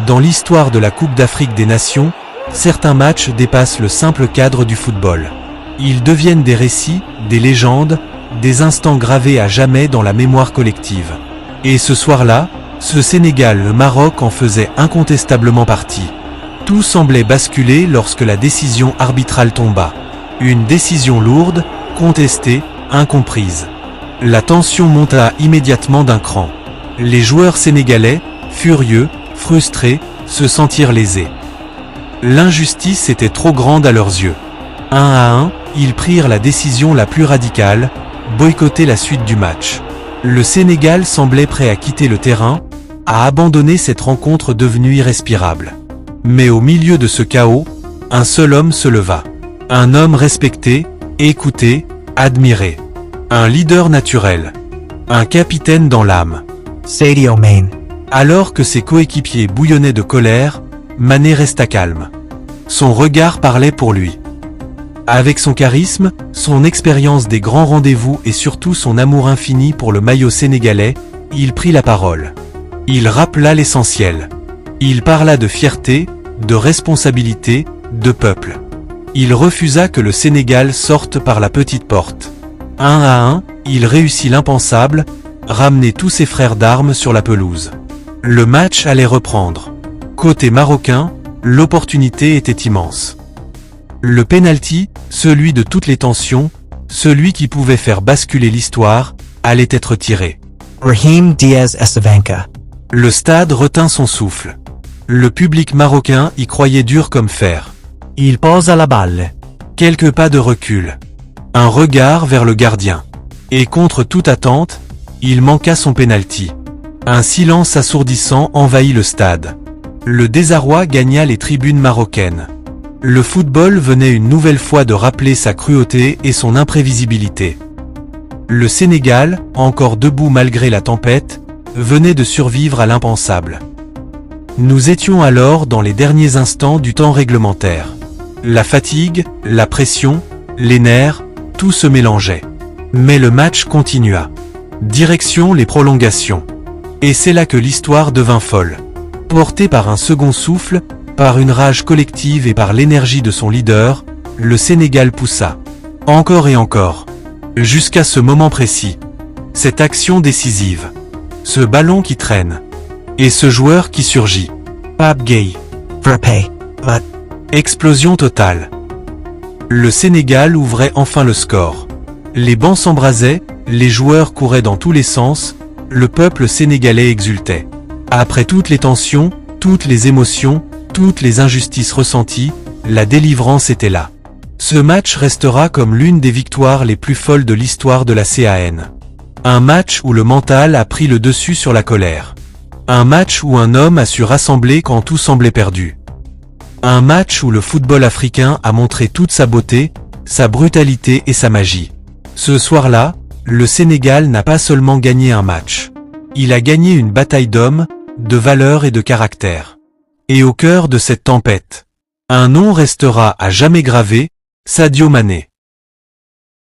dans l'histoire de la Coupe d'Afrique des Nations, certains matchs dépassent le simple cadre du football. Ils deviennent des récits, des légendes, des instants gravés à jamais dans la mémoire collective. Et ce soir-là, ce Sénégal-Maroc en faisait incontestablement partie. Tout semblait basculer lorsque la décision arbitrale tomba. Une décision lourde, contestée, incomprise. La tension monta immédiatement d'un cran. Les joueurs sénégalais, furieux, frustrés, se sentirent lésés. L'injustice était trop grande à leurs yeux. 1-1, ils prirent la décision la plus radicale, boycotter la suite du match. Le Sénégal semblait prêt à quitter le terrain, à abandonner cette rencontre devenue irrespirable. Mais au milieu de ce chaos, un seul homme se leva. Un homme respecté, écouté, admiré. Un leader naturel. Un capitaine dans l'âme. Sadio Mane. Alors que ses coéquipiers bouillonnaient de colère, Mané resta calme. Son regard parlait pour lui. Avec son charisme, son expérience des grands rendez-vous et surtout son amour infini pour le maillot sénégalais, il prit la parole. Il rappela l'essentiel. Il parla de fierté, de responsabilité, de peuple. Il refusa que le Sénégal sorte par la petite porte. 1-1, il réussit l'impensable, ramener tous ses frères d'armes sur la pelouse. Le match allait reprendre. Côté marocain, l'opportunité était immense. Le penalty, celui de toutes les tensions, celui qui pouvait faire basculer l'histoire, allait être tiré. Raheem Diaz Essavenka. Le stade retint son souffle. Le public marocain y croyait dur comme fer. Il posa la balle. Quelques pas de recul. Un regard vers le gardien. Et contre toute attente, il manqua son penalty. Un silence assourdissant envahit le stade. Le désarroi gagna les tribunes marocaines. Le football venait une nouvelle fois de rappeler sa cruauté et son imprévisibilité. Le Sénégal, encore debout malgré la tempête, venait de survivre à l'impensable. Nous étions alors dans les derniers instants du temps réglementaire. La fatigue, la pression, les nerfs, tout se mélangeait. Mais le match continua. Direction les prolongations. Et c'est là que l'histoire devint folle. Porté par un second souffle, par une rage collective et par l'énergie de son leader, le Sénégal poussa. Encore et encore. Jusqu'à ce moment précis. Cette action décisive. Ce ballon qui traîne. Et ce joueur qui surgit. Pape Gueye. Frappé. But. Explosion totale. Le Sénégal ouvrait enfin le score. Les bancs s'embrasaient, les joueurs couraient dans tous les sens, le peuple sénégalais exultait. Après toutes les tensions, toutes les émotions, toutes les injustices ressenties, la délivrance était là. Ce match restera comme l'une des victoires les plus folles de l'histoire de la CAN. Un match où le mental a pris le dessus sur la colère. Un match où un homme a su rassembler quand tout semblait perdu. Un match où le football africain a montré toute sa beauté, sa brutalité et sa magie. Ce soir-là, le Sénégal n'a pas seulement gagné un match. Il a gagné une bataille d'hommes, de valeurs et de caractère. Et au cœur de cette tempête, un nom restera à jamais gravé, Sadio Mané.